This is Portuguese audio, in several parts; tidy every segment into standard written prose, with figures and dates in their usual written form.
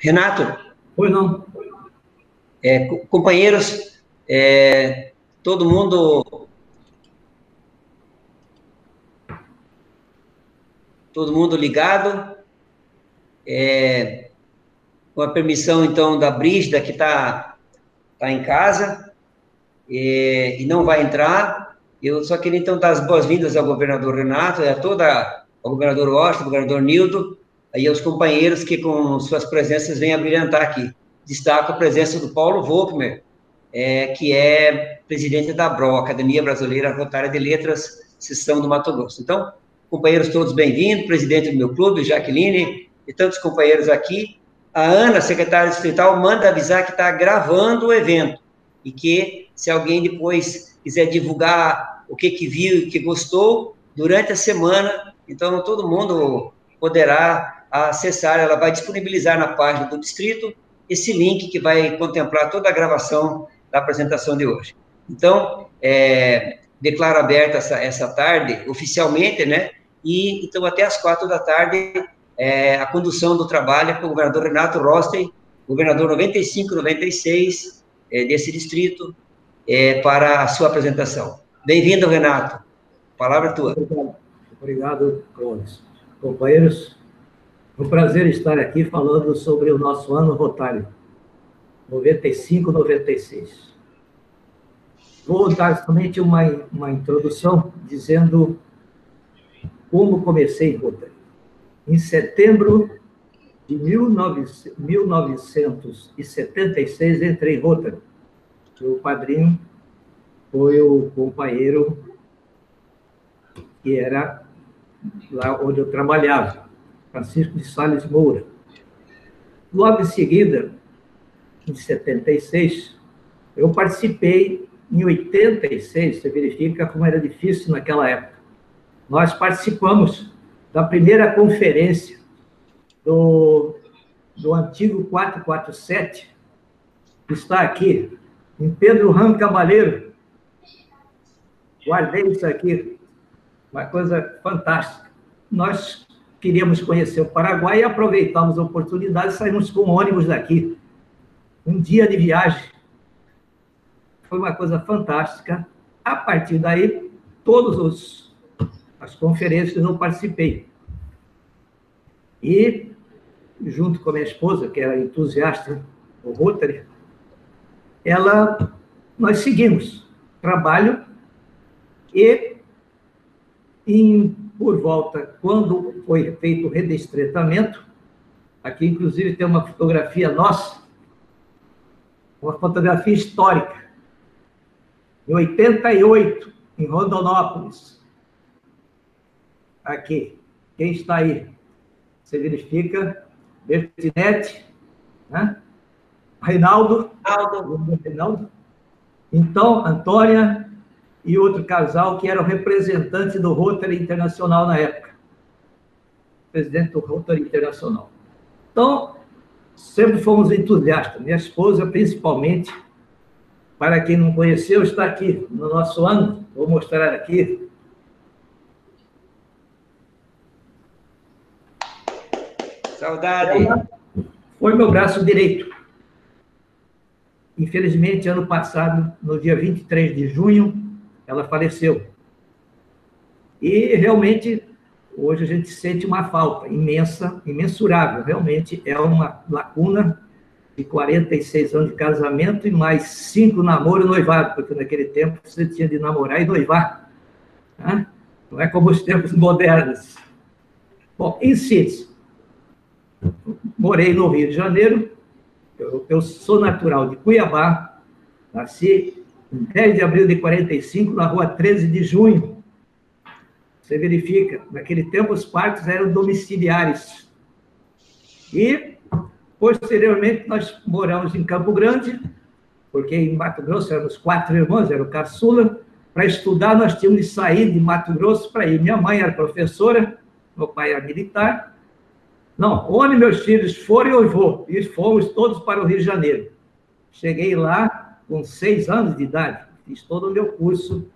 Renato, Pois não. companheiros, todo mundo ligado, com a permissão, então, da Brígida, que está em casa, e não vai entrar. Eu só queria, então, dar as boas-vindas ao governador Renato, ao governador Washington, ao governador Nildo, e aos companheiros que, com suas presenças, vêm a brilhantar aqui. Destaco a presença do Paulo Volkmer, que é presidente da ABRO, Academia Brasileira Rotária de Letras, seção do Mato Grosso. Então, companheiros todos bem-vindos, presidente do meu clube, Jaqueline, e tantos companheiros aqui. A Ana, secretária distrital, manda avisar que está gravando o evento, e que, se alguém depois quiser divulgar o que viu e que gostou, durante a semana, então todo mundo poderá acessar, ela vai disponibilizar na página do distrito esse link que vai contemplar toda a gravação da apresentação de hoje. Então, declaro aberta essa tarde, oficialmente, né? E, então, até às 4 da tarde, a condução do trabalho é com o governador Renato Rosten, governador 95-96 desse distrito, para a sua apresentação. Bem-vindo, Renato. Palavra tua. Obrigado, Clóvis. Companheiros, é um prazer estar aqui falando sobre o nosso ano rotário, 95-96. Vou dar somente uma introdução dizendo como comecei em Rotary. Em setembro de 1976, entrei em Rotary. Meu padrinho foi o companheiro que era lá onde eu trabalhava, Francisco de Sales Moura. Logo em seguida, em 76, eu participei, em 86, você verifica como era difícil naquela época. Nós participamos da primeira conferência do antigo 447, que está aqui, em Pedro Ramos Cavaleiro. Guardei isso aqui, uma coisa fantástica. Nós queríamos conhecer o Paraguai e aproveitamos a oportunidade e saímos com ônibus daqui. Um dia de viagem. Foi uma coisa fantástica. A partir daí, todas as conferências eu participei. E, junto com a minha esposa, que era entusiasta do Rotary, nós seguimos trabalho e, por volta, quando foi feito o redestretamento, aqui, inclusive, tem uma fotografia nossa, uma fotografia histórica, em 88, em Rondonópolis. Aqui, quem está aí? Você verifica, Bertinete, né? Reinaldo. Então, Antônia e outro casal que era o representante do Rotary Internacional na época. Presidente do Rotary Internacional. Então, sempre fomos entusiastas. Minha esposa, principalmente, para quem não conheceu, está aqui no nosso ano. Vou mostrar aqui. Saudade. Foi meu braço direito. Infelizmente, ano passado, no dia 23 de junho, ela faleceu. E, realmente, hoje a gente sente uma falta imensa, imensurável. Realmente é uma lacuna de 46 anos de casamento e mais 5 namoro e noivado, porque naquele tempo você tinha de namorar e noivar. Né? Não é como os tempos modernos. Bom, em síntese, morei no Rio de Janeiro. Eu sou natural de Cuiabá, nasci em 10 de abril de 45, na rua 13 de junho. Você verifica, naquele tempo os partos eram domiciliares. E, posteriormente, nós moramos em Campo Grande, porque em Mato Grosso éramos 4 irmãos, era o caçula. Para estudar, nós tínhamos de sair de Mato Grosso para ir. Minha mãe era professora, meu pai era militar. Não, onde meus filhos forem, eu vou. E fomos todos para o Rio de Janeiro. Cheguei lá com 6 anos de idade. Fiz todo o meu curso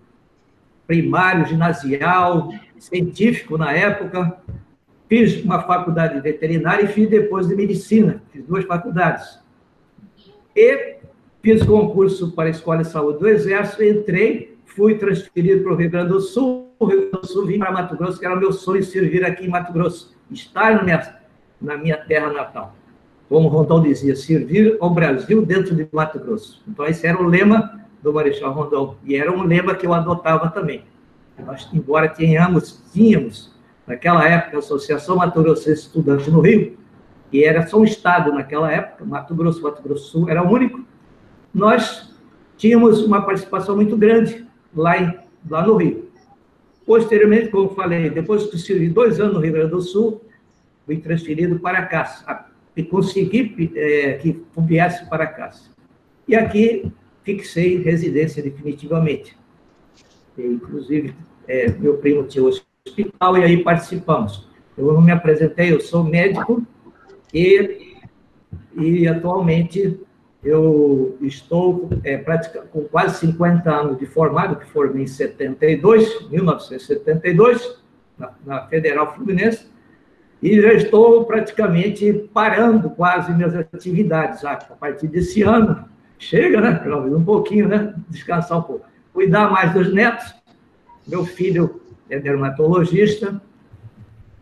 primário, ginasial, científico na época. fiz uma faculdade de veterinária e fiz depois de medicina, fiz 2 faculdades. E fiz concurso para a Escola de Saúde do Exército, entrei, fui transferido para o Rio Grande do Sul, vim para Mato Grosso, que era o meu sonho servir aqui em Mato Grosso, estar na minha terra natal. Como Rondon dizia, servir ao Brasil dentro de Mato Grosso. Então, esse era o lema do Marechal Rondon, e era um lema que eu adotava também. Nós, embora tínhamos, naquela época, a Associação Mato Grossense Estudante no Rio, que era só um estado naquela época, Mato Grosso do Sul era o único, nós tínhamos uma participação muito grande lá no Rio. Posteriormente, como eu falei, depois que servi 2 anos no Rio Grande do Sul, fui transferido para cá, e consegui que viesse para cá. E aqui fixei residência definitivamente. E, inclusive, meu primo tinha o hospital e aí participamos. Eu não me apresentei, eu sou médico e atualmente eu estou com quase 50 anos de formado, que formei em 1972, na Federal Fluminense, e já estou praticamente parando quase minhas atividades. A partir desse ano, chega, né? Pelo menos um pouquinho, né? Descansar um pouco. Cuidar mais dos netos. Meu filho é dermatologista,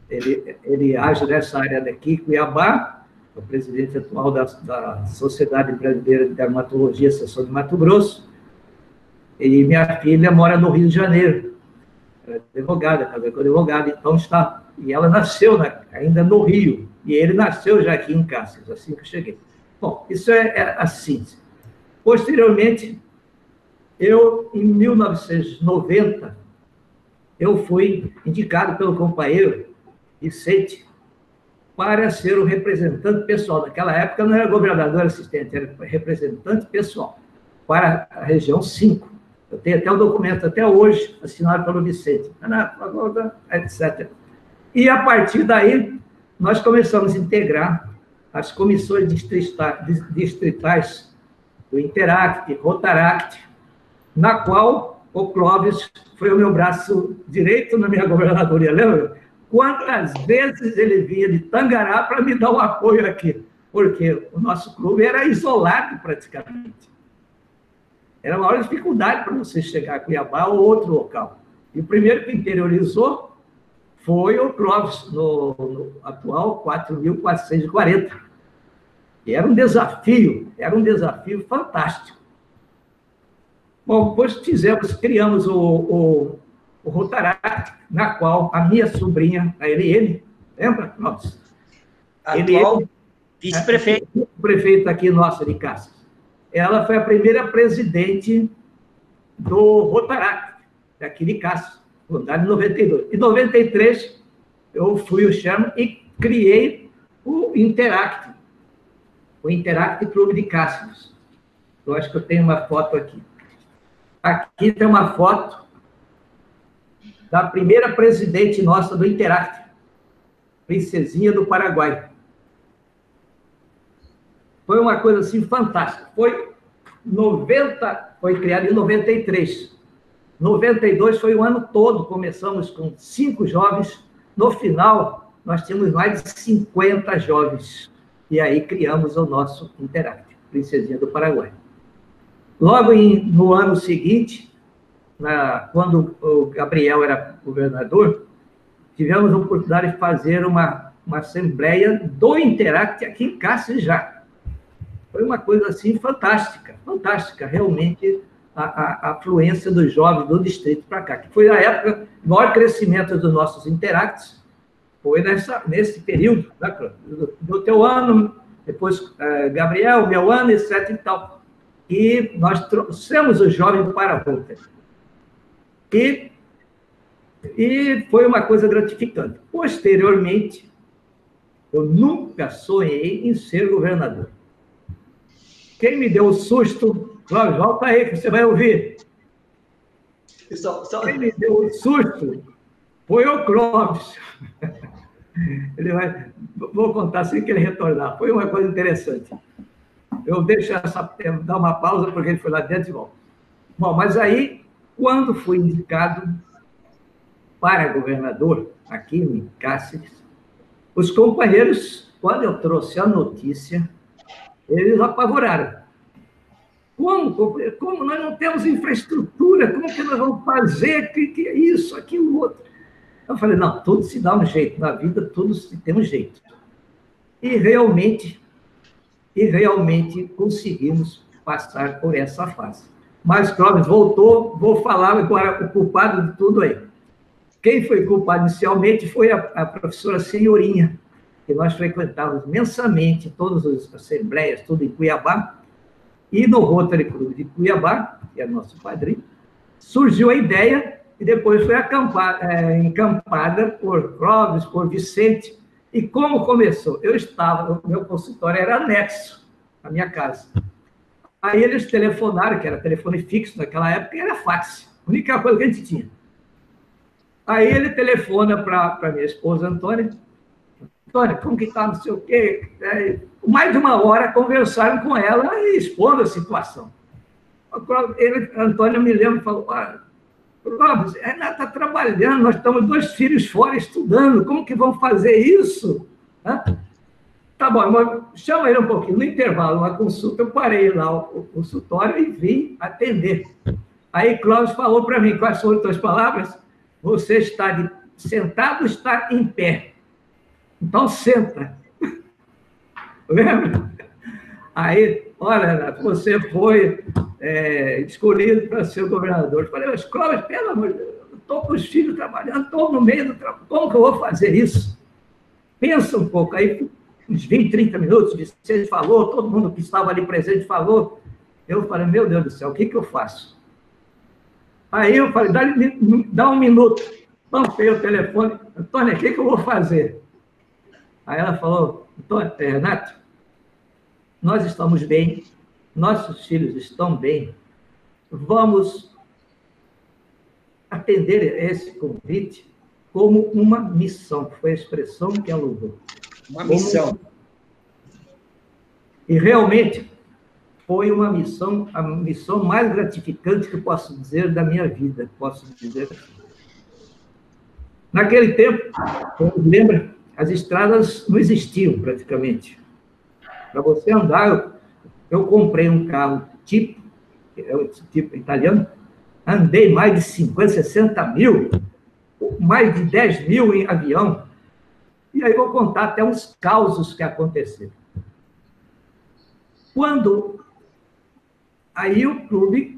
ele age nessa área daqui, Cuiabá, é o presidente atual da Sociedade Brasileira de Dermatologia, seção de Mato Grosso, e minha filha mora no Rio de Janeiro, ela é advogada, casou com advogada, então está... E ela nasceu ainda no Rio, e ele nasceu já aqui em Cáceres, assim que eu cheguei. Bom, isso é a síntese. Posteriormente, em 1990, eu fui indicado pelo companheiro Vicente para ser o representante pessoal. Naquela época não era governador assistente, era representante pessoal para a região 5. Eu tenho até o documento, até hoje, assinado pelo Vicente, etc. E, a partir daí, nós começamos a integrar as comissões distritais do Interact, Rotaract, na qual o Clóvis foi o meu braço direito na minha governadoria, lembra? Quantas vezes ele vinha de Tangará para me dar um apoio aqui? Porque o nosso clube era isolado praticamente. Era a maior dificuldade para você chegar a Cuiabá ou outro local. E o primeiro que interiorizou foi o Clóvis, no atual 4.440. E era um desafio fantástico. Bom, depois criamos o Rotaract, na qual a minha sobrinha, a Eliane, lembra, Clóvis? Atual vice-prefeito. Prefeito aqui nossa de Cáceres. Ela foi a primeira presidente do Rotaract, aqui de Cáceres. Fundado em 92. Em 93, eu fui o chairman e criei o Interact Clube de Cáceres. Eu acho que eu tenho uma foto aqui. Aqui tem uma foto da primeira presidente nossa do Interact, Princesinha do Paraguai. Foi uma coisa assim fantástica. Foi criado em 93. 92 foi o ano todo, começamos com 5 jovens, no final nós tínhamos mais de 50 jovens, e aí criamos o nosso Interact, Princesinha do Paraguai. Logo no ano seguinte, quando o Gabriel era governador, tivemos a oportunidade de fazer uma assembleia do Interact aqui em Cáceres já. Foi uma coisa assim fantástica, realmente, a afluência dos jovens do distrito para cá, que foi a época, o maior crescimento dos nossos Interacts, foi nesse período, né, do teu ano, depois Gabriel, meu ano, etc. e tal. E nós trouxemos os jovens para a volta. E foi uma coisa gratificante. Posteriormente, eu nunca sonhei em ser governador. Quem me deu o susto... Clóvis, volta aí que você vai ouvir. Quem me deu o susto foi o Clóvis. Vou contar assim que ele retornar. Foi uma coisa interessante. Eu deixo dar uma pausa, porque ele foi lá dentro e volta. Bom, mas aí, quando fui indicado para governador, aqui em Cáceres, Os companheiros, quando eu trouxe a notícia, eles apavoraram. Como nós não temos infraestrutura? Como que nós vamos fazer? Que é isso, aquilo, outro? Eu falei, não, tudo se dá um jeito. Na vida, tudo se tem um jeito. E realmente conseguimos passar por essa fase. Mas Clóvis voltou, vou falar agora o culpado de tudo aí. Quem foi culpado inicialmente foi a professora Senhorinha, que nós frequentávamos mensamente todas as assembleias, tudo em Cuiabá, e no Rotary Club de Cuiabá, que é nosso padrinho, surgiu a ideia e depois foi encampada por Clóvis, por Vicente. E como começou? O meu consultório era anexo à minha casa. Aí eles telefonaram, que era telefone fixo naquela época, e era fax, a única coisa que a gente tinha. Aí ele telefona para minha esposa, Antônia, como que está, não sei o quê. Mais de uma hora conversaram com ela e expondo a situação. A Antônia me lembra e falou, Clóvis, ela está trabalhando, nós estamos 2 filhos fora estudando, como que vamos fazer isso? Tá bom, mas chama ele um pouquinho. No intervalo, uma consulta, eu parei lá o consultório e vim atender. Aí Clóvis falou para mim, quais foram as tuas palavras? Você está sentado ou está em pé? Então, senta. Lembra? Aí, olha, Renato, você foi escolhido para ser governador. Eu falei, mas Clóvis, pelo amor de Deus, eu estou com os filhos trabalhando, estou no meio do trabalho, como que eu vou fazer isso? Pensa um pouco. Aí, uns 20, 30 minutos, Vicente falou, todo mundo que estava ali presente falou. Eu falei, meu Deus do céu, o que eu faço? Aí eu falei, dá um minuto. Pampei o telefone. Antônia, o que eu vou fazer? Aí ela falou, Renato, nós estamos bem, nossos filhos estão bem, vamos atender esse convite como uma missão, que foi a expressão que ela usou. Uma missão. E realmente foi uma missão, a missão mais gratificante que eu posso dizer da minha vida, posso dizer assim. Naquele tempo, lembra, as estradas não existiam praticamente. Para você andar, eu comprei um carro tipo italiano, andei mais de 50, 60 mil, mais de 10 mil em avião, e aí vou contar até uns causos que aconteceram. Aí o clube,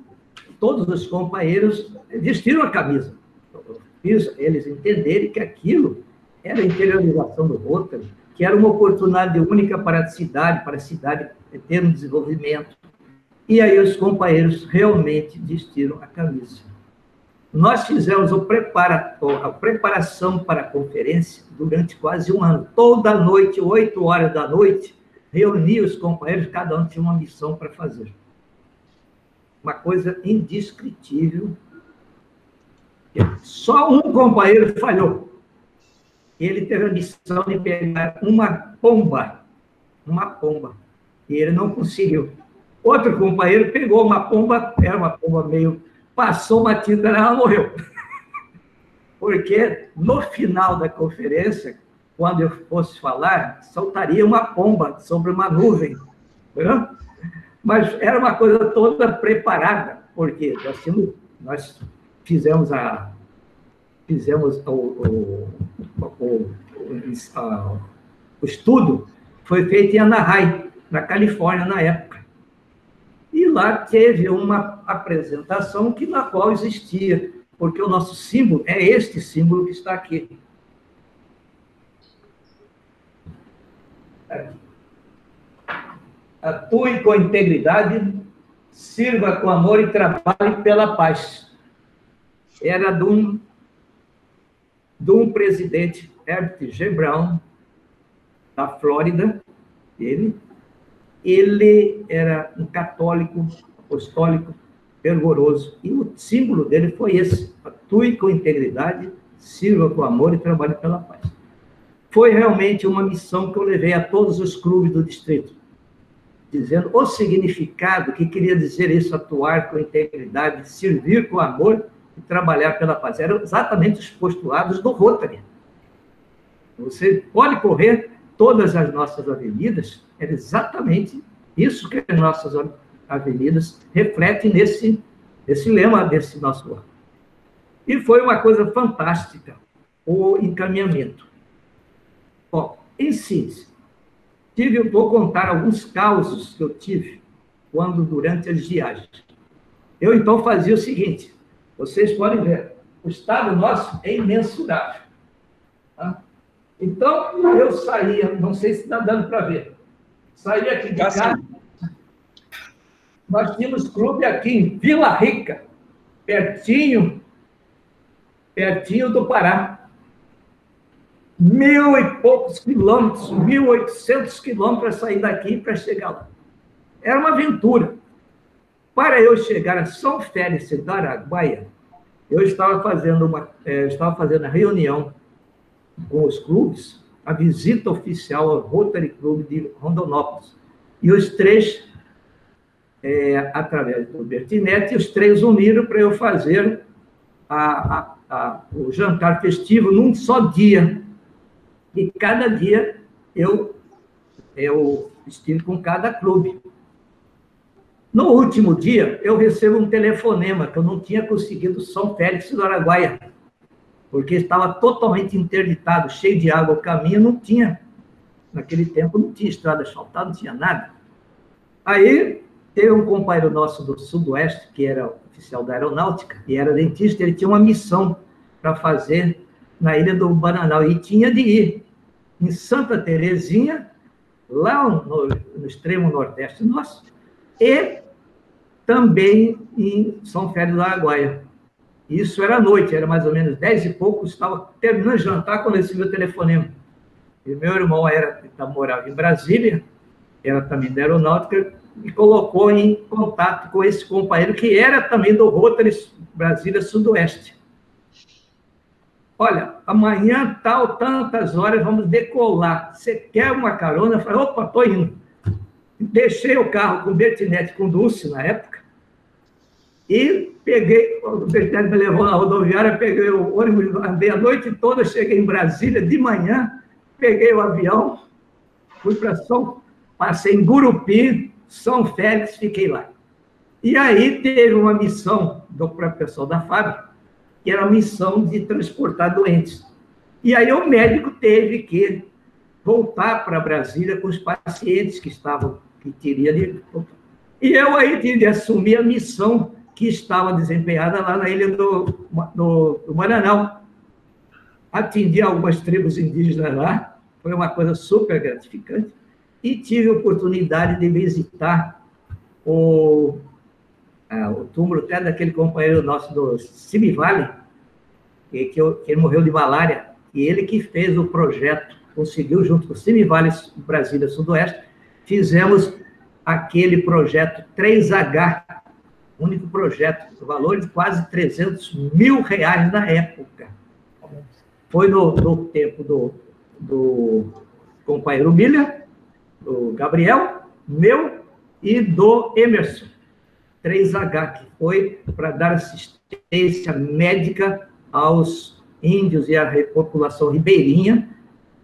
todos os companheiros vestiram a camisa. Eles entenderem que aquilo era a interiorização do Rotary, que era uma oportunidade única para a cidade ter um desenvolvimento. E aí os companheiros realmente vestiram a camisa. Nós fizemos a preparação para a conferência durante quase um ano. Toda noite, 8 horas da noite, reunia os companheiros, cada um tinha uma missão para fazer. Uma coisa indescritível. Só um companheiro falhou. Ele teve a missão de pegar uma pomba, e ele não conseguiu. Outro companheiro pegou uma pomba, era uma pomba meio... Passou uma tinta, ela morreu. Porque no final da conferência, quando eu fosse falar, soltaria uma pomba sobre uma nuvem. Entendeu? Mas era uma coisa toda preparada, porque nós fizemos o estudo, foi feito em Anaheim, na Califórnia, na época. E lá teve uma apresentação na qual existia, porque o nosso símbolo é este símbolo que está aqui. Atue com integridade, sirva com amor e trabalhe pela paz. Era de um presidente, Herbert G. Brown, da Flórida. Ele era um católico, apostólico, fervoroso. E o símbolo dele foi esse: atue com integridade, sirva com amor e trabalhe pela paz. Foi realmente uma missão que eu levei a todos os clubes do distrito, dizendo o significado que queria dizer isso: atuar com integridade, servir com amor e trabalhar pela paz. Eram exatamente os postulados do Rotary. Você pode correr todas as nossas avenidas, é exatamente isso que as nossas avenidas refletem nesse lema desse nosso ano. E foi uma coisa fantástica o encaminhamento. Bom, em síntese, vou contar alguns causos que eu tive durante as viagens. Eu, então, fazia o seguinte, vocês podem ver, o estado nosso é imensurável. Tá? Então, eu saía, não sei se está dando para ver, saía aqui de casa, nós tínhamos clube aqui em Vila Rica, pertinho do Pará. 1.000 e poucos quilômetros, 1.800 quilômetros para sair daqui para chegar lá. Era uma aventura. Para eu chegar a São Félix do Araguaia, eu estava fazendo a reunião com os clubes, a visita oficial ao Rotary Club de Rondonópolis. E os três, através do Bertinetti, os três uniram para eu fazer o jantar festivo num só dia. E cada dia eu estive com cada clube. No último dia, eu recebo um telefonema que eu não tinha conseguido São Félix do Araguaia, porque estava totalmente interditado, cheio de água, o caminho não tinha. Naquele tempo não tinha estrada asfaltada, não tinha nada. Aí teve um companheiro nosso do Sudoeste, que era oficial da aeronáutica, e era dentista, ele tinha uma missão para fazer na Ilha do Bananal, e tinha de ir em Santa Terezinha, lá no extremo nordeste nosso, e também em São Félix do Araguaia. Isso era à noite, era mais ou menos 10 e pouco, estava terminando de jantar quando recebi o telefonema. E meu irmão morava em Brasília, era também da aeronáutica, me colocou em contato com esse companheiro, que era também do Rotary Brasília Sudoeste. Olha, amanhã, tantas horas, vamos decolar. Você quer uma carona? Eu falei, opa, estou indo. Deixei o carro com o Bertinetti, com o Dulce, na época, e o Bertinetti me levou na rodoviária, peguei o ônibus, andei a noite toda, cheguei em Brasília de manhã, peguei o avião, fui para passei em Gurupi, São Félix, fiquei lá. E aí teve uma missão do próprio pessoal da fábrica, que era a missão de transportar doentes. E aí o médico teve que voltar para Brasília com os pacientes que teria de... E eu aí tive de assumir a missão que estava desempenhada lá na ilha do Maranhão. Atendi algumas tribos indígenas lá, foi uma coisa super gratificante, e tive a oportunidade de visitar o túmulo até daquele companheiro nosso do Cimivale, que ele morreu de malária, e ele que fez o projeto, conseguiu, junto com o Cimivale Brasília Sudoeste, fizemos aquele projeto 3H, único projeto, o valor de quase R$300 mil na época. Foi no tempo do companheiro Miller, do Gabriel, meu e do Emerson. 3H, que foi para dar assistência médica aos índios e à população ribeirinha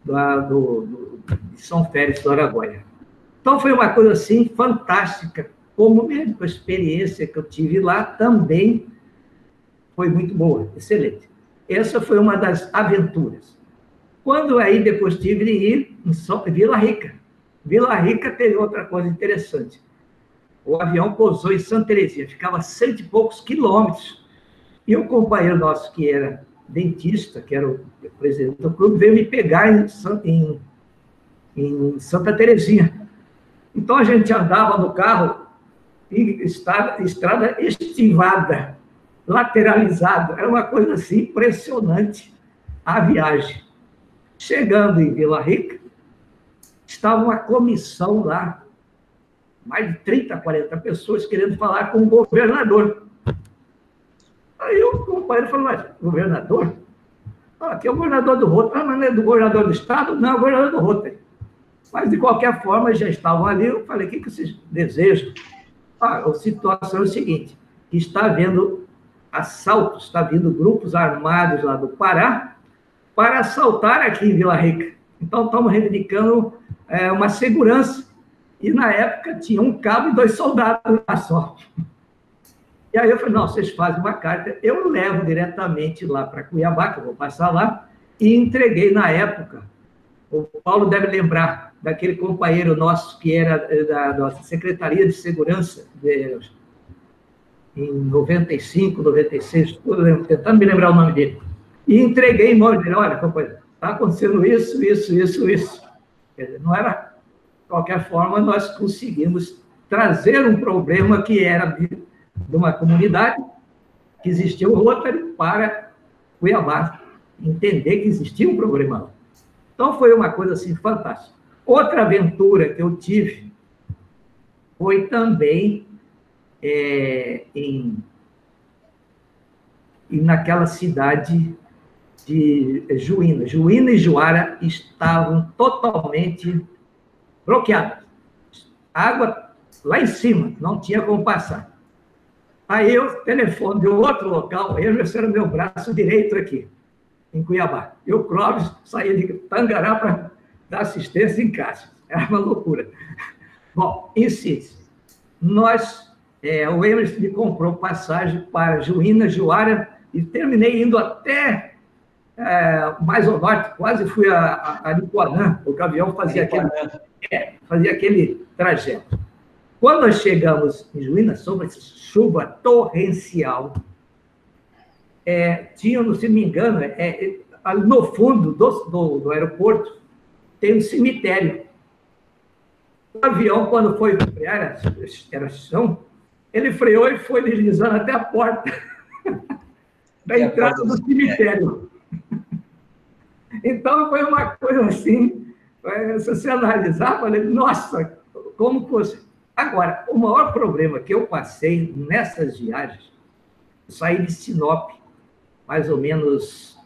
de São Félix do Araguaia. Então, foi uma coisa, assim, fantástica. Como médico, a experiência que eu tive lá também foi muito boa, excelente. Essa foi uma das aventuras. Quando aí depois tive de ir em Vila Rica. Vila Rica teve outra coisa interessante. O avião pousou em Santa Terezinha, ficava 100 e poucos quilômetros. E o companheiro nosso, que era dentista, que era o presidente do clube, veio me pegar em Santa Terezinha. Então, a gente andava no carro em estrada estivada, lateralizada. Era uma coisa assim impressionante a viagem. Chegando em Vila Rica, estava uma comissão lá, mais de 30, 40 pessoas querendo falar com o governador. Aí o companheiro falou, mas governador? Aqui é o governador do Rotary. Mas não é do governador do estado? Não, é o governador do Rotary. Mas, de qualquer forma, já estavam ali. Eu falei, o que vocês desejam? A situação é o seguinte, está havendo assaltos, está vindo grupos armados lá do Pará, para assaltar aqui em Vila Rica. Então, estamos reivindicando uma segurança. E, na época, tinha um cabo e 2 soldados lá só. E aí eu falei, não, vocês fazem uma carta, eu levo diretamente lá para Cuiabá, que eu vou passar lá, e entreguei na época. O Paulo deve lembrar daquele companheiro nosso que era da nossa Secretaria de Segurança, em 95, 96, tentando me lembrar o nome dele. E entreguei em mão dele, olha, companheiro, está acontecendo isso. Quer dizer, não era, de qualquer forma, nós conseguimos trazer um problema que era de uma comunidade, que existia o Rotary, para Cuiabá, entender que existia um problema lá. Então, foi uma coisa assim fantástica. Outra aventura que eu tive foi também naquela cidade de Juína. Juína e Juara estavam totalmente bloqueadas. Água lá em cima, não tinha como passar. Aí eu telefone de outro local, esse era meu braço direito aqui, em Cuiabá. E o Clóvis saía de Tangará para dar assistência em casa. Era uma loucura. Bom, em síntese, o Emerson me comprou passagem para Juína, Juara, e terminei indo até mais ao norte, quase fui a Aripuanã, porque o avião fazia aquele trajeto. Quando nós chegamos em Juína, sob chuva torrencial, tinha, se não me engano, ali no fundo do aeroporto, tem um cemitério. O avião, quando foi frear, era chão, ele freou e foi deslizando até a porta da entrada do cemitério. Então, foi uma coisa assim, se você analisar, falei, nossa, como fosse. Agora, o maior problema que eu passei nessas viagens, eu saí de Sinop, mais ou menos,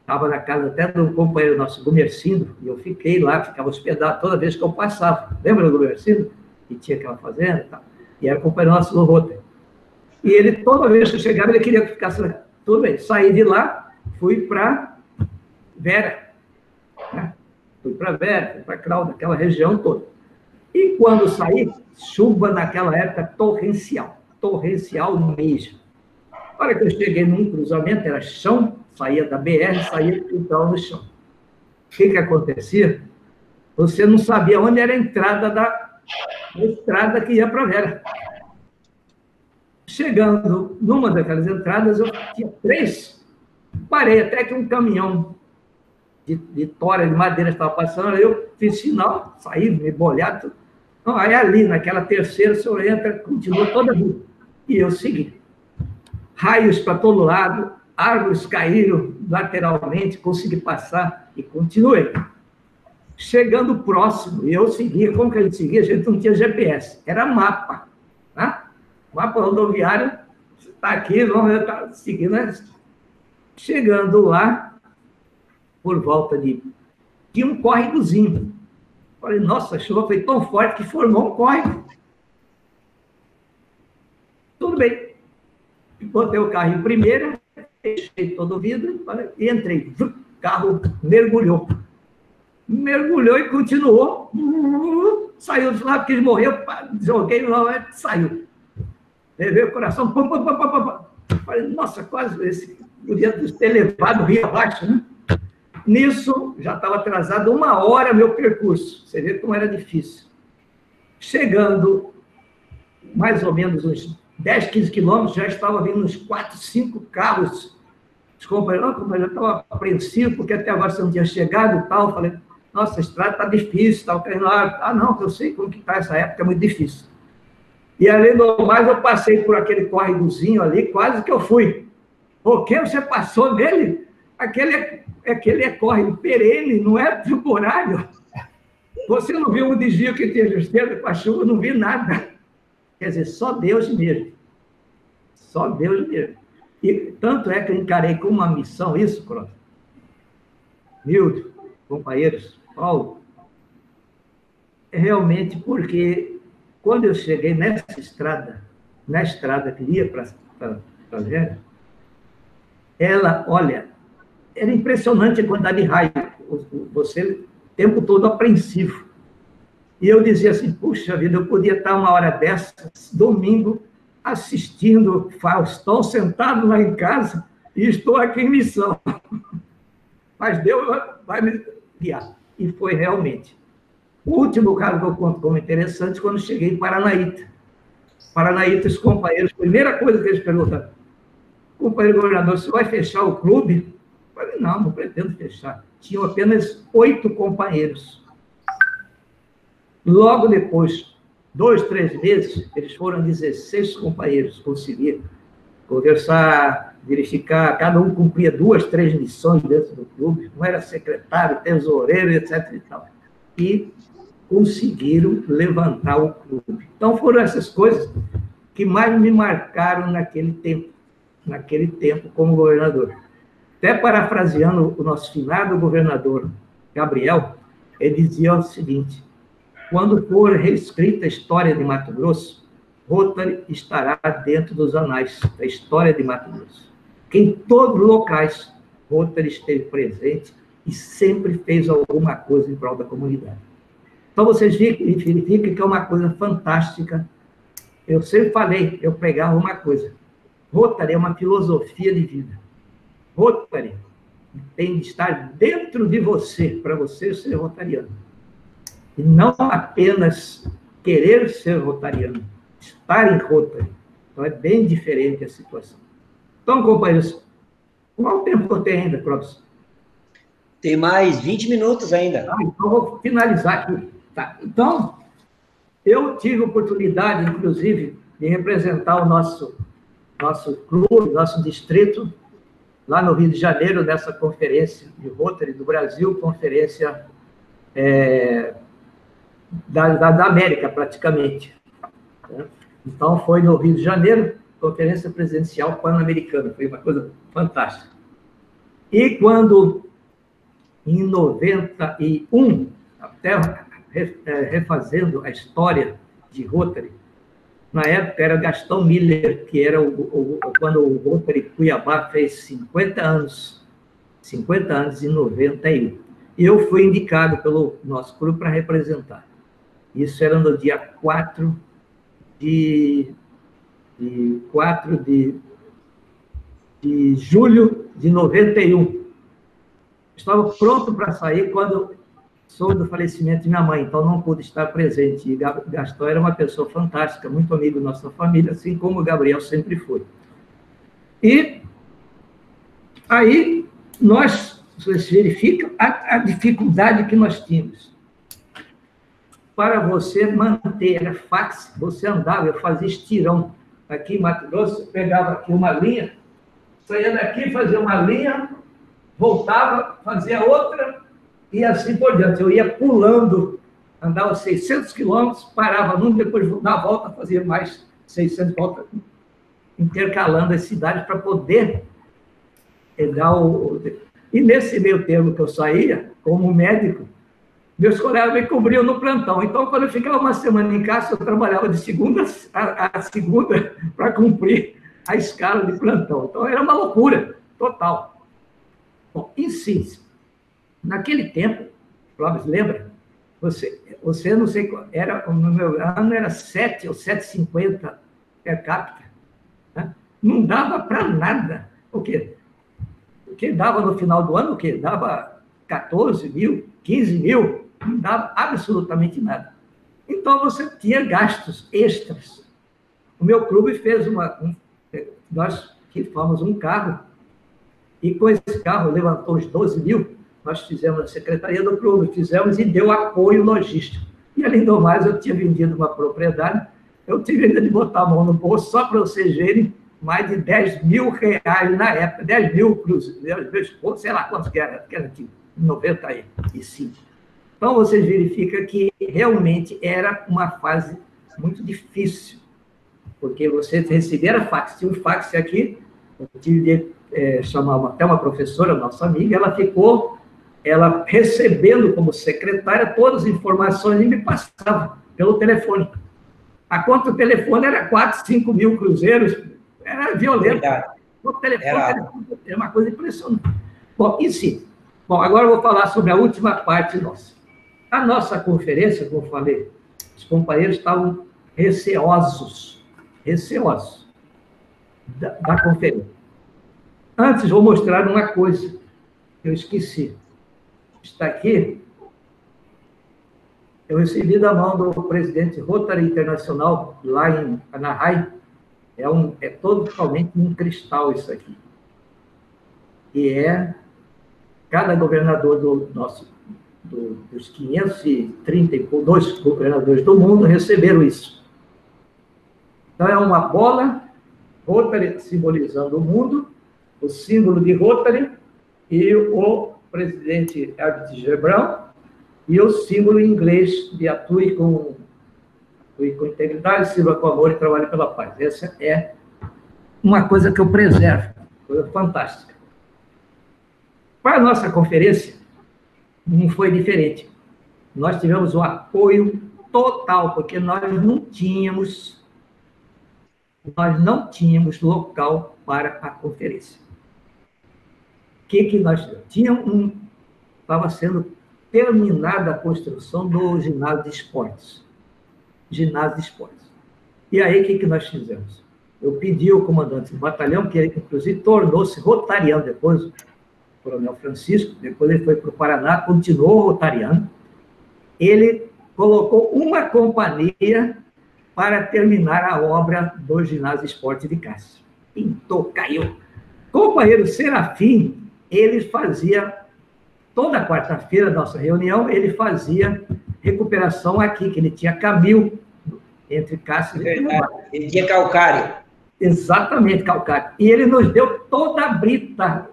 estava na casa até de um companheiro nosso, Gumercindo, e eu fiquei lá, ficava hospedado toda vez que eu passava. Lembra do Gumercindo? Que tinha aquela fazenda e tal. E era companheiro nosso do Rotary. E ele, toda vez que eu chegava, ele queria que ficasse lá. Tudo bem, saí de lá, fui para Vera. Né? Fui para Vera, fui para Crau, aquela região toda. E quando saí, chuva naquela época torrencial mesmo. A hora que eu cheguei num cruzamento, era chão, saía da BR, saía então no chão. O que acontecia? Você não sabia onde era a entrada da estrada que ia para Vera. Chegando numa daquelas entradas, eu tinha 3, parei até que um caminhão de tora de madeira estava passando, eu fiz sinal, saí, me bolhado. Então, aí ali, naquela terceira, o senhor entra, continua toda a rua. E eu segui. Raios para todo lado, árvores caíram lateralmente, consegui passar e continuei. Chegando próximo, eu seguia, como que a gente seguia? A gente não tinha GPS, era mapa. Tá? Mapa rodoviário, está aqui, vamos estar seguindo. Né? Chegando lá, por volta tinha um córregozinho. Falei, nossa, a chuva foi tão forte que formou um córrego. Tudo bem. Botei o carro em primeira, fechei todo o vidro e entrei. O carro mergulhou. Mergulhou e continuou. Saiu de lá, porque ele morreu, joguei lá, saiu. Levei o coração, pum, pum, pum, pum, pum. Falei, nossa, quase podia ter levado o rio abaixo, né? Nisso, já estava atrasado 1 hora meu percurso. Você vê como era difícil. Chegando mais ou menos uns 10, 15 quilômetros, já estava vindo uns 4, 5 carros. Os companheiros, eu já estava apreensivo, porque até agora você não tinha chegado e tal. Eu falei, nossa, a estrada está difícil. Tal. Não, eu sei como que está essa época, é muito difícil. E, além do mais, eu passei por aquele córregozinho ali, quase que eu fui. O que você passou nele? Aquele é córrego perene, não é temporário. Você não viu um desvio que tinha justiça com a chuva, não vi nada. Quer dizer, só Deus mesmo. Só Deus mesmo. E tanto é que eu encarei como uma missão isso, Cláudio. Milton, companheiros, Paulo, realmente porque quando eu cheguei na estrada que ia para Vera, ela, olha, era impressionante a quantidade de raio, você o tempo todo apreensivo. E eu dizia assim, puxa vida, eu podia estar uma hora dessa, domingo, assistindo Faustão, sentado lá em casa, e estou aqui em missão. Mas Deus vai me guiar. E foi realmente. O último caso que eu conto como interessante, quando cheguei em Paranaíta. Paranaíta, os companheiros, primeira coisa que eles perguntaram, companheiro governador, você vai fechar o clube? Eu falei, não pretendo fechar. Tinham apenas 8 companheiros. Logo depois, 2, 3 meses, eles foram 16 companheiros, conseguiram conversar, verificar, cada um cumpria 2, 3 missões dentro do clube, um era secretário, tesoureiro, etc. E tal. E conseguiram levantar o clube. Então, foram essas coisas que mais me marcaram naquele tempo como governador. Até parafraseando o nosso finado governador Gabriel, ele dizia o seguinte, quando for reescrita a história de Mato Grosso, Rotary estará dentro dos anais da história de Mato Grosso. Que em todos os locais, Rotary esteve presente e sempre fez alguma coisa em prol da comunidade. Então, vocês verificam que é uma coisa fantástica. Eu sempre falei, eu pregava uma coisa. Rotary é uma filosofia de vida. Rotary tem de estar dentro de você, para você ser rotariano. E não apenas querer ser rotariano, estar em Rotary. Então, é bem diferente a situação. Então, companheiros, qual o tempo que eu tenho ainda, professor? Tem mais 20 minutos ainda. Então, vou finalizar aqui. Tá. Então, eu tive a oportunidade, inclusive, de representar o nosso clube, nosso distrito, lá no Rio de Janeiro, nessa conferência de Rotary do Brasil, conferência da América, praticamente. Então, foi no Rio de Janeiro, conferência presidencial pan-americana, foi uma coisa fantástica. E quando, em 91, até refazendo a história de Rotary, na época era Gastão Miller, que era quando o Rotary Cuiabá fez 50 anos em 91. E eu fui indicado pelo nosso clube para representar. Isso era no dia 4 de julho de 91. Estava pronto para sair quando soube do falecimento de minha mãe, então não pude estar presente. E Gastão era uma pessoa fantástica, muito amigo da nossa família, assim como o Gabriel sempre foi. E aí, vocês verificam a dificuldade que nós tínhamos. Para você manter, era fax, você andava, eu fazia estirão. Aqui em Mato Grosso, eu pegava aqui uma linha, saía daqui, fazia uma linha, voltava, fazia outra, e assim por diante. Eu ia pulando, andava 600 quilômetros, parava num, depois na volta, fazia mais 600 voltas, intercalando as cidades para poder dar o... E nesse meio tempo que eu saía, como médico, meus colegas me cobriam no plantão. Então, quando eu ficava uma semana em casa, eu trabalhava de segunda a segunda para cumprir a escala de plantão. Então, era uma loucura total. Bom, em síntese, naquele tempo, Clóvis, lembra? Você não sei, no meu ano era 7 ou 7,50 per capita. Né? Não dava para nada. O quê? O que dava no final do ano? O quê? Dava 14 mil, 15 mil, não dava absolutamente nada. Então, você tinha gastos extras. O meu clube fez nós que fomos um carro, e com esse carro levantou os 12 mil, nós fizemos a secretaria do clube, fizemos e deu apoio logístico. E, além do mais, eu tinha vendido uma propriedade, eu tive ainda de botar a mão no bolso, só para vocês verem, mais de 10 mil reais na época, 10 mil cruzeiros, sei lá quantos que era 95. Então, vocês verificam que realmente era uma fase muito difícil, porque você recebia fax, tinha um fax aqui, eu tive de chamar até uma professora, nossa amiga, ela recebendo como secretária todas as informações e me passava pelo telefone. A conta do telefone era 4, 5 mil cruzeiros, era violento. O telefone era uma coisa impressionante. Bom, e sim. Bom, agora eu vou falar sobre a última parte nossa. A nossa conferência, como eu falei, os companheiros estavam receosos da conferência. Antes, vou mostrar uma coisa que eu esqueci. Está aqui. Eu recebi da mão do presidente Rotary Internacional, lá em Anaheim. É totalmente um cristal isso aqui. E cada governador dos 532 governadores do mundo receberam isso. Então, é uma bola Rotary simbolizando o mundo, o símbolo de Rotary e o presidente Herbert G. Brown, e o símbolo em inglês de atue com integridade, sirva com amor e trabalhe pela paz. Essa é uma coisa que eu preservo, coisa fantástica. Para a nossa conferência, não foi diferente. Nós tivemos o apoio total, porque nós não tínhamos local para a conferência. O que nós tínhamos? Estava sendo terminada a construção do ginásio de esportes. E aí, o que nós fizemos? Eu pedi ao comandante do batalhão, que ele, inclusive, tornou-se rotariano depois, o coronel Francisco, depois ele foi para o Paraná, continuou rotariano. Ele colocou uma companhia para terminar a obra do ginásio de esporte de Cássio. Pintou, caiu. Companheiro Serafim, ele fazia, toda quarta-feira, nossa reunião, ele fazia recuperação aqui, que ele tinha caminho entre Cássio e Cuiabá. Ele tinha calcário. Exatamente, calcário. E ele nos deu toda a brita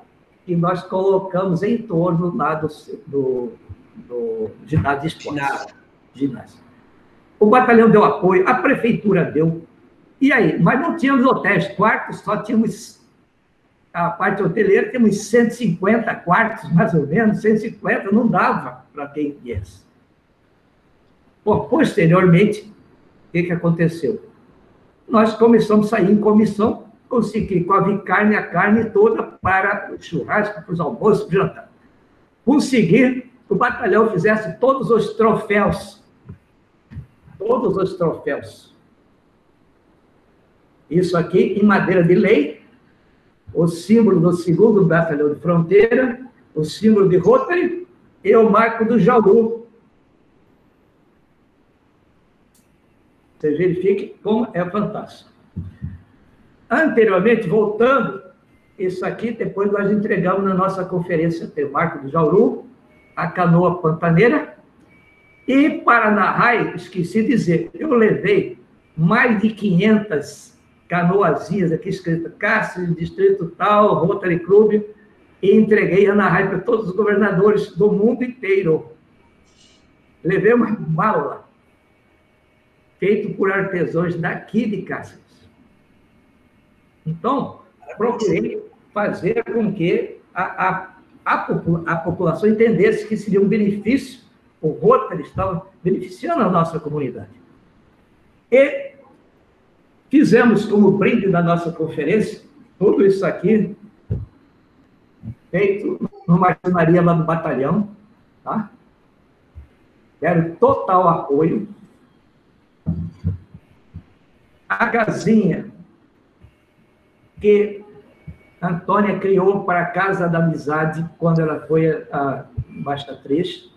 que nós colocamos em torno lá do ginásio de esportes. Ginásio. O batalhão deu apoio, a prefeitura deu. E aí? Mas não tínhamos hotéis, quartos, só tínhamos a parte hoteleira, tínhamos 150 quartos, mais ou menos, 150, não dava para quem viesse. Posteriormente, o que aconteceu? Nós começamos a sair em comissão, consegui com a carne toda para o churrasco, para os almoços, para o jantar. Consegui que o batalhão fizesse todos os troféus. Todos os troféus. Isso aqui em madeira de lei, o símbolo do 2º Batalhão de Fronteira, o símbolo de Rotary e o marco do Jaú. Você verifique como é fantástico. Anteriormente, voltando, isso aqui, depois nós entregamos na nossa conferência, tem o marco do Jauru, a canoa pantaneira, e para Anaheim, esqueci de dizer, eu levei mais de 500 canoazinhas aqui escritas Cássio, Distrito Tal, Rotary Club, e entreguei Anaheim para todos os governadores do mundo inteiro. Levei uma mala feito por artesãos daqui de Cássio. Então, procurei fazer com que a população entendesse que seria um benefício, o Rotary estava beneficiando a nossa comunidade. E fizemos como brinde da nossa conferência, tudo isso aqui, feito numa marcenaria lá do batalhão, tá? Deram total apoio. A casinha que a Antônia criou para a Casa da Amizade quando ela foi a embaixatriz,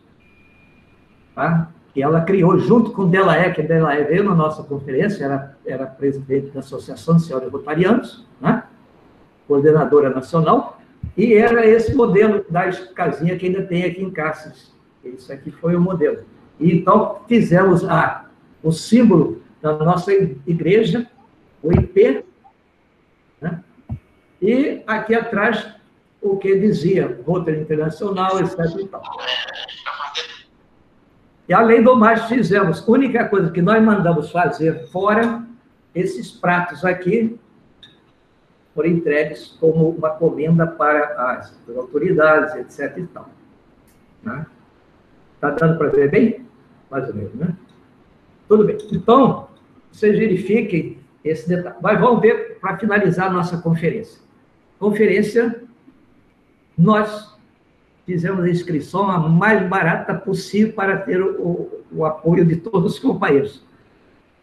tá? Que ela criou junto com Delaé, que Delaé veio na nossa conferência, era presidente da Associação Nacional de Rotarianos, né? Coordenadora nacional, e era esse modelo da casinha que ainda tem aqui em Cáceres. Isso aqui foi o modelo. E, então, fizemos o símbolo da nossa igreja, o IP, né? E aqui atrás, o que dizia, Rotary Internacional, etc. E tal. E, além do mais, fizemos, a única coisa que nós mandamos fazer fora, esses pratos aqui, foram entregues como uma comenda para as autoridades, etc. e tal. Né? Está dando para ver bem? Mais ou menos, né? Tudo bem. Então, vocês verifiquem esse detalhe. Mas vamos ver, para finalizar a nossa conferência. Conferência, nós fizemos a inscrição a mais barata possível para ter o apoio de todos os companheiros.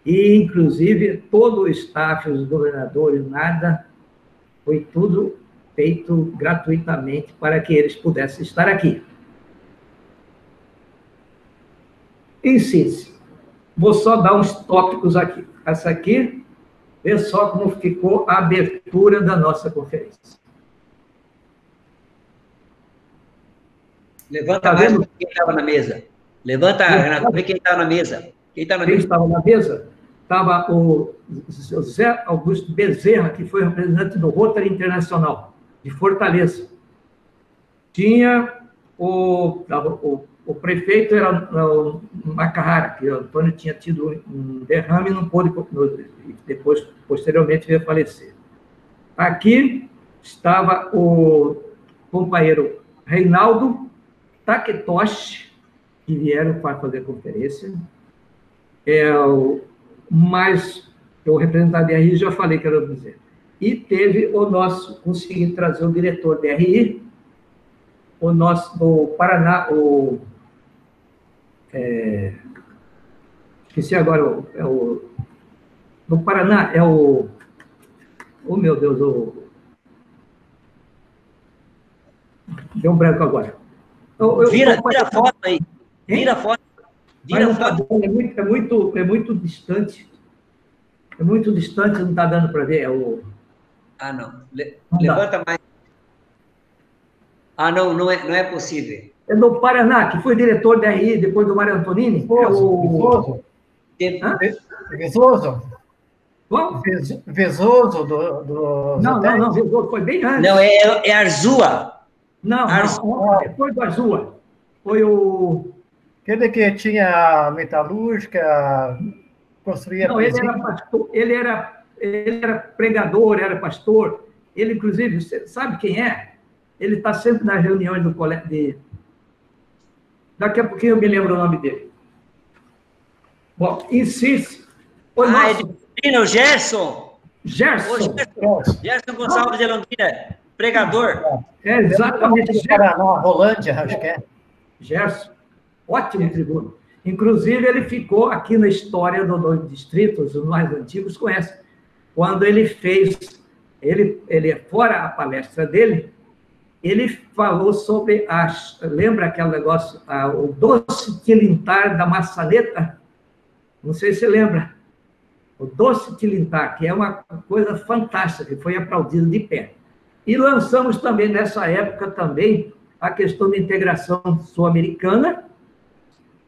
E, inclusive, todo o staff, os governadores, nada, foi tudo feito gratuitamente para que eles pudessem estar aqui. Em síntese, vou só dar uns tópicos aqui. Essa aqui, vê só como ficou a abertura da nossa conferência. Levanta mais para quem estava na mesa. Levanta, Renato, para ver quem estava na mesa. Quem estava na mesa? Estava na mesa? Estava o José Augusto Bezerra, que foi representante do Rotary Internacional, de Fortaleza. Tinha o prefeito, era o Macarrara, que o Antônio tinha tido um derrame e não pôde, depois, posteriormente, veio a falecer. Aqui estava o companheiro Reinaldo Taketoshi, que vieram para fazer a conferência. Mas o representante da RI já falei que era o dizer. E teve o nosso, consegui trazer o diretor da RI, o nosso do Paraná, esqueci agora, do Paraná, meu Deus, deu um branco agora. Vira a foto aí. Vira a foto. Vira a foto. É muito distante. É muito distante, não está dando para ver. Ah, não. Levanta mais. Ah, não é possível. É do Paraná, que foi diretor da RI depois do Mário Antonini. Vezoso. Vezoso do... Não, Vezoso foi bem antes. Não, é Arzua. Não, depois do Arzua. Foi o... Aquele que tinha metalúrgica, construía... Não, ele era pastor, ele era pregador, era pastor. Ele, inclusive, você sabe quem é? Ele está sempre nas reuniões do colégio de... Daqui a pouquinho eu me lembro o nome dele. Bom, insiste. É o Gerson. Gerson Gonçalves de Londrina, pregador. É exatamente. Paraná, Rolândia, acho que é. Gerson, ótimo tribuno. Inclusive, ele ficou aqui na história dos distritos, os mais antigos conhecem. Quando ele fez, fora a palestra dele, ele falou sobre lembra aquele negócio, o doce tilintar da maçaneta? Não sei se você lembra. O doce tilintar, que é uma coisa fantástica, que foi aplaudido de pé. E lançamos também, nessa época, também, a questão da integração sul-americana,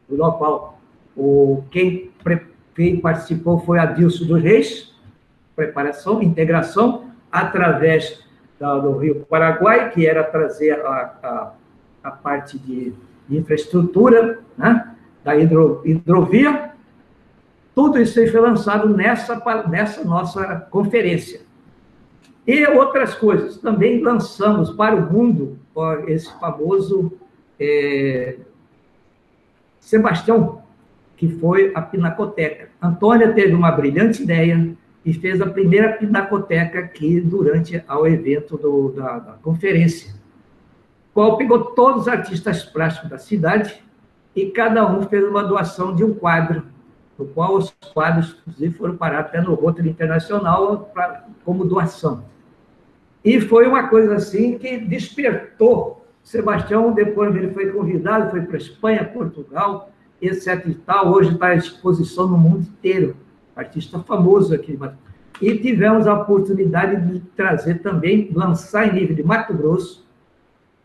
no qual quem participou foi Adilson dos Reis, preparação, integração, através do Rio Paraguai, que era trazer a parte de infraestrutura, né, da hidrovia. Tudo isso aí foi lançado nessa nossa conferência. E outras coisas. Também lançamos para o mundo esse famoso Sebastião, que foi a Pinacoteca. Antônia teve uma brilhante ideia e fez a primeira pinacoteca aqui durante o evento da conferência, qual pegou todos os artistas plásticos da cidade e cada um fez uma doação de um quadro, no qual os quadros, inclusive, foram parar até no Rotary Internacional como doação. E foi uma coisa assim que despertou. Sebastião, depois ele foi convidado, foi para a Espanha, Portugal, etc. e tal. Hoje está à exposição no mundo inteiro. Artista famoso aqui. E tivemos a oportunidade de trazer também, lançar em nível de Mato Grosso,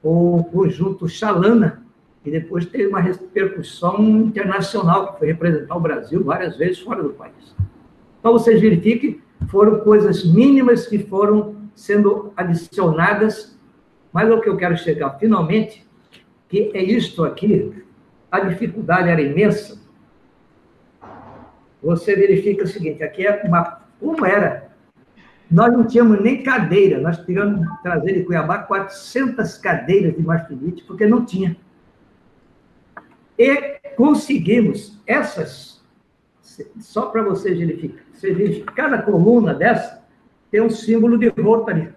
o conjunto Xalana, que depois teve uma repercussão internacional, que foi representar o Brasil várias vezes fora do país. Então, vocês verifiquem, foram coisas mínimas que foram sendo adicionadas, mas o que eu quero chegar finalmente, que é isto aqui, a dificuldade era imensa. Você verifica o seguinte, aqui é como era, nós não tínhamos nem cadeira, nós tivemos que trazer de Cuiabá 400 cadeiras de marfilite, porque não tinha. E conseguimos essas, só para vocês verificarem, cada coluna dessa tem um símbolo de Rotary.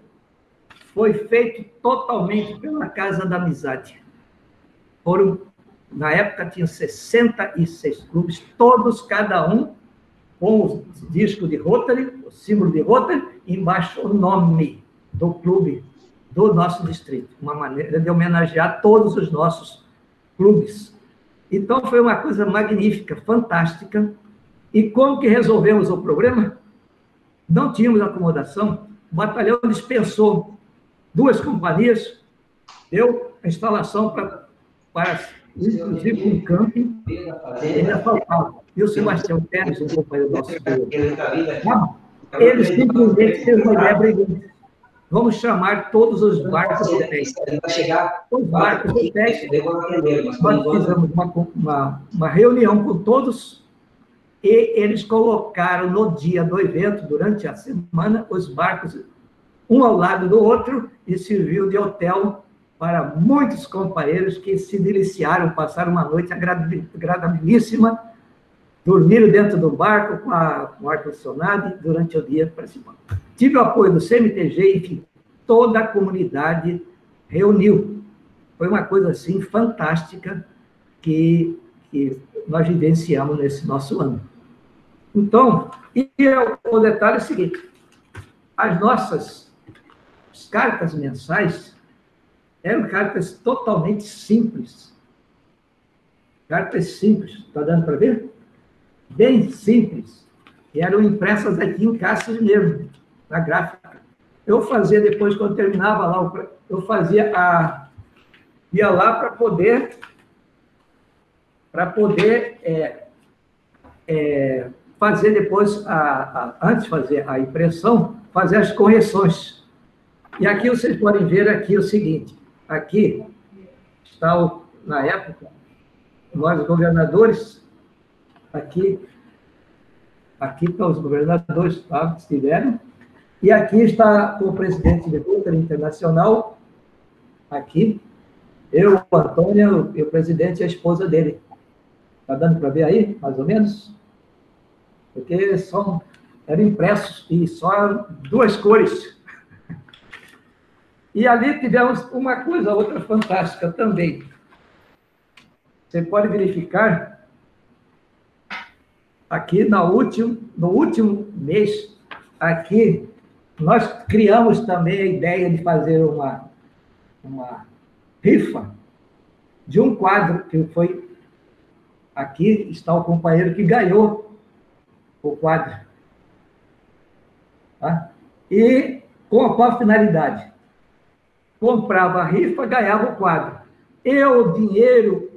Foi feito totalmente pela Casa da Amizade. Na época, tinha 66 clubes, todos, cada um, com o disco de Rotary, o símbolo de Rotary, e embaixo o nome do clube do nosso distrito. Uma maneira de homenagear todos os nossos clubes. Então, foi uma coisa magnífica, fantástica. E como que resolvemos o problema? Não tínhamos acomodação. O batalhão dispensou 2 companhias, deu a instalação para inclusive com camping, ainda faltava. E o Sebastião Pérez, um companheiro nosso, ele simplesmente fez uma ideia brilhante. Vamos chamar todos os barcos hotéis. Os barcos hotéis, nós fizemos uma reunião com todos e eles colocaram no dia do evento, durante a semana, os barcos um ao lado do outro e serviu de hotel para muitos companheiros que se deliciaram, passaram uma noite agradabilíssima, dormiram dentro do barco com o ar-condicionado durante o dia principal. Tive o apoio do CMTG, enfim, toda a comunidade reuniu. Foi uma coisa, assim, fantástica que nós vivenciamos nesse nosso ano. Então, o detalhe é o seguinte, as nossas cartas mensais eram cartas totalmente simples. Cartas simples, está dando para ver? Bem simples. E eram impressas aqui em caixas mesmo, na gráfica. Eu fazia depois, quando terminava lá, eu fazia ia lá para poder fazer depois, antes de fazer a impressão, fazer as correções. E aqui vocês podem ver aqui o seguinte, aqui está, na época, nós governadores, aqui estão os governadores que estiveram, e aqui está o presidente do Rotary Internacional, aqui, eu, o Antônio, e o presidente e a esposa dele. Está dando para ver aí, mais ou menos? Porque eram impressos e só 2 cores. E ali tivemos uma coisa, outra fantástica também. Você pode verificar, aqui no último mês, aqui, nós criamos também a ideia de fazer uma rifa de um quadro que foi... Aqui está o companheiro que ganhou o quadro. Tá? E com qual finalidade? Comprava a rifa, ganhava o quadro. E o dinheiro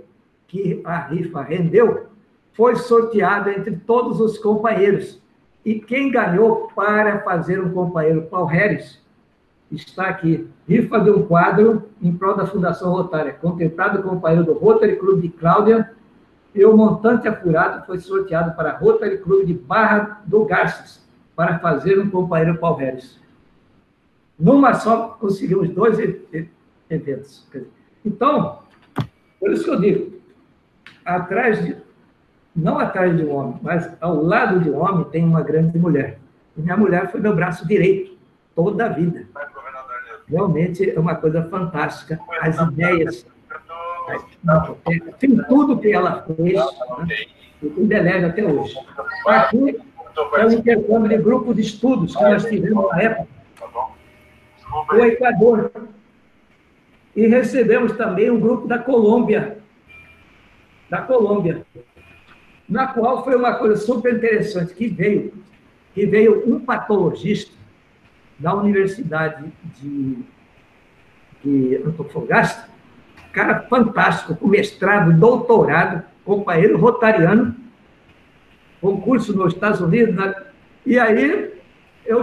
que a rifa rendeu foi sorteado entre todos os companheiros. E quem ganhou para fazer um companheiro Paul Harris está aqui. Rifa de um quadro em prol da Fundação Rotária. Contemplado companheiro do Rotary Clube de Cláudia, e o montante apurado foi sorteado para Rotary Clube de Barra do Garças, para fazer um companheiro Paul Harris. Numa só, conseguimos 2 eventos. Então, por isso que eu digo, não atrás de um homem, mas ao lado de um homem tem uma grande mulher. E minha mulher foi meu braço direito, toda a vida. Realmente é uma coisa fantástica. As ideias... Tem tudo que ela fez, né? E que delega até hoje. Aqui é o intercâmbio de grupo de estudos que nós tivemos na época, o Equador. E recebemos também um grupo da Colômbia, na qual foi uma coisa super interessante, que veio um patologista da Universidade de Antofagasta, cara fantástico, com mestrado, doutorado, companheiro rotariano, concurso nos Estados Unidos, e aí eu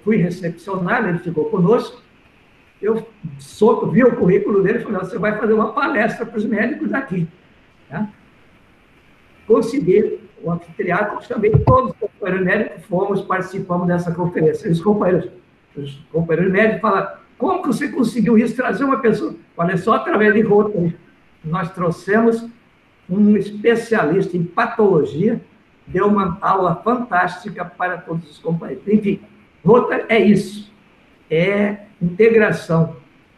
fui recepcionar, ele ficou conosco, eu vi o currículo dele e falei, você vai fazer uma palestra para os médicos aqui. Né? Consegui o anfiteatro, chamei todos os companheiros médicos, participamos dessa conferência. Os companheiros médicos falaram, como que você conseguiu isso, trazer uma pessoa? Olha, só através de Rotary. Nós trouxemos um especialista em patologia, deu uma aula fantástica para todos os companheiros. Enfim, Rotary é isso, é integração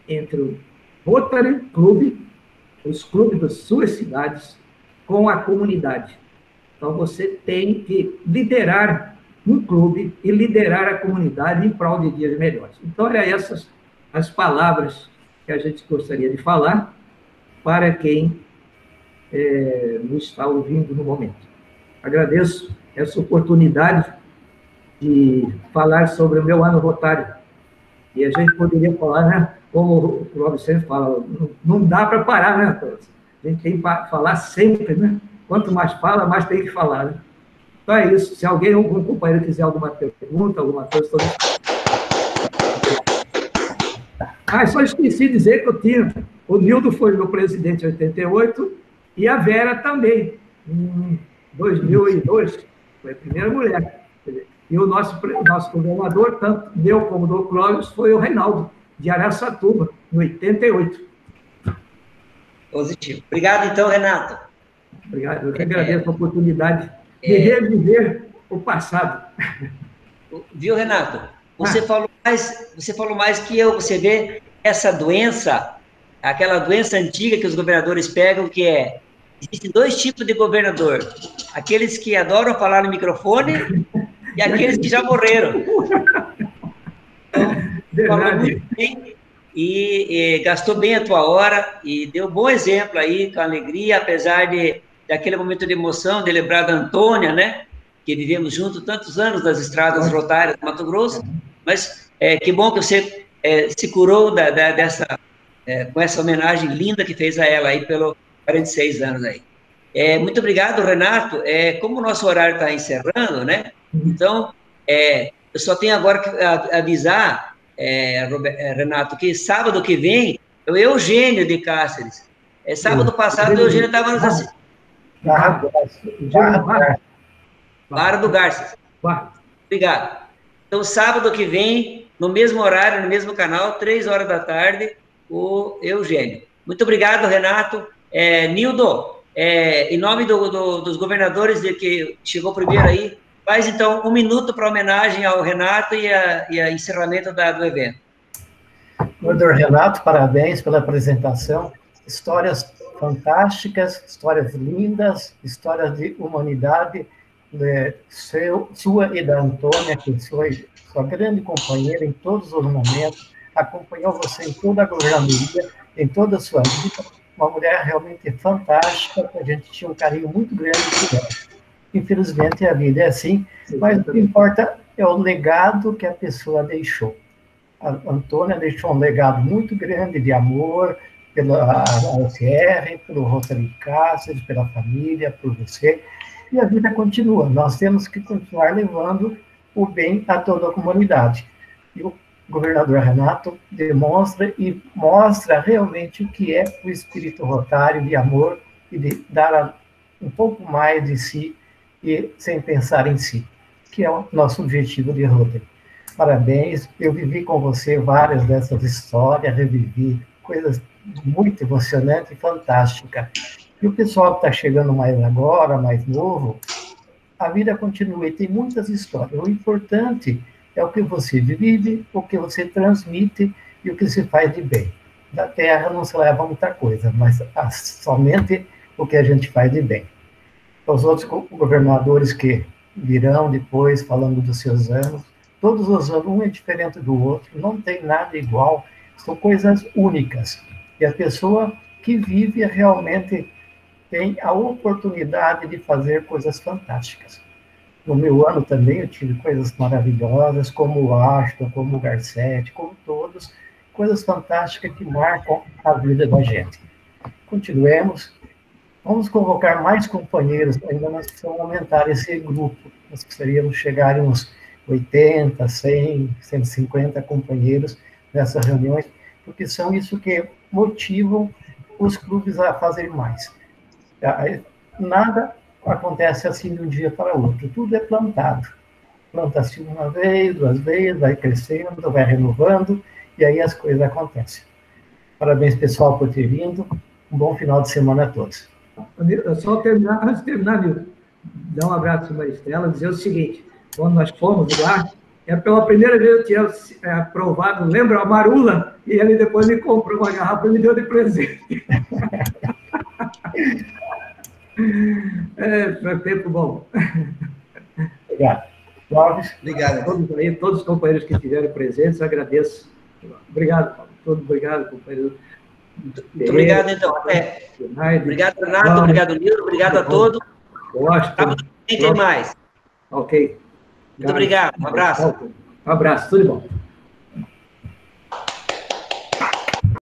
entre o Rotary Club, os clubes das suas cidades, com a comunidade. Então, você tem que liderar um clube e liderar a comunidade em prol de dias melhores. Então, eram essas as palavras que a gente gostaria de falar para quem nos está ouvindo no momento. Agradeço essa oportunidade de falar sobre o meu ano rotário. E a gente poderia falar, né, como o Clóvis sempre fala, não dá para parar, né? A gente tem que falar sempre, né? Quanto mais fala, mais tem que falar, né? Então é isso. Se alguém, algum companheiro quiser alguma pergunta, alguma coisa... Só esqueci de dizer que eu tinha... O Nildo foi meu presidente em 88 e a Vera também, em 2002, foi a primeira mulher. E o nosso governador, tanto meu como do Clóvis, foi o Reinaldo, de Araçatuba, em 88. Positivo. Obrigado, então, Renato. Obrigado. Eu que agradeço a oportunidade de reviver o passado. Viu, Renato? Você falou mais que eu. Você vê essa doença, aquela doença antiga que os governadores pegam, que é... Existem dois tipos de governador. Aqueles que adoram falar no microfone e aqueles que já morreram. Então, falou muito bem e gastou bem a tua hora e deu um bom exemplo aí, com alegria, apesar daquele momento de emoção, de lembrar da Antônia, né? Que vivemos juntos tantos anos das estradas rotárias do Mato Grosso, mas que bom que você se curou com essa homenagem linda que fez a ela aí pelo 46 anos aí. Muito obrigado, Renato. Como o nosso horário está encerrando, né? Então, eu só tenho agora que avisar, Renato, que sábado que vem, o Eugênio de Cáceres. Sábado passado, o Eugênio estava nos assistindo. Barra do Garças. Obrigado. Então, sábado que vem, no mesmo horário, no mesmo canal, 3 horas da tarde, o Eugênio. Muito obrigado, Renato. Nildo, em nome dos governadores que chegou primeiro aí, faz então 1 minuto para homenagem ao Renato e a encerramento do evento. Governador Renato, parabéns pela apresentação. Histórias fantásticas, histórias lindas, histórias de humanidade, sua e da Antônia, que foi sua grande companheira em todos os momentos, acompanhou você em toda a governadoria, em toda a sua vida, uma mulher realmente fantástica, que a gente tinha um carinho muito grande por ela. Infelizmente, a vida é assim, mas o que importa é o legado que a pessoa deixou. A Antônia deixou um legado muito grande de amor pela UFR, pelo Rotary Cáceres, pela família, por você, e a vida continua. Nós temos que continuar levando o bem a toda a comunidade. E o governador Renato demonstra e mostra realmente o que é o espírito rotário de amor e de dar um pouco mais de si e sem pensar em si, que é o nosso objetivo de Rotary. Parabéns, eu vivi com você várias dessas histórias, revivi coisas muito emocionantes e fantásticas. E o pessoal que está chegando mais agora, mais novo, a vida continua e tem muitas histórias. O importante é o que você vive, o que você transmite e o que se faz de bem. Da terra não se leva muita coisa, mas somente o que a gente faz de bem. Os outros governadores que virão depois, falando dos seus anos, todos os anos, um é diferente do outro, não tem nada igual, são coisas únicas. E a pessoa que vive realmente tem a oportunidade de fazer coisas fantásticas. No meu ano também eu tive coisas maravilhosas, como o Ashton, como o Garcetti, como todos, coisas fantásticas que marcam a vida da gente. Continuemos, vamos convocar mais companheiros, ainda nós precisamos aumentar esse grupo, nós precisaríamos chegar em uns 80, 100, 150 companheiros nessas reuniões, porque são isso que motivam os clubes a fazerem mais. Nada acontece assim de um dia para o outro, tudo é plantado. Planta-se uma vez, 2 vezes, vai crescendo, vai renovando, e aí as coisas acontecem. Parabéns, pessoal, por ter vindo. Um bom final de semana a todos. Só terminar, antes de terminar, Nildo, dar um abraço para a Estela, dizer o seguinte: quando nós fomos lá, Pela primeira vez eu tinha provado, lembra, a marula, e ele depois me comprou uma garrafa e me deu de presente. Foi tempo bom. Obrigado. Clóvis? Obrigado. Todos os companheiros que estiveram presentes, agradeço. Obrigado, Paulo. Obrigado, companheiro. Muito obrigado, então. Obrigado, Renato. Obrigado, Nildo. Obrigado a todos. Tem mais. Ok. Muito obrigado. Um abraço. Um abraço. Tudo bom.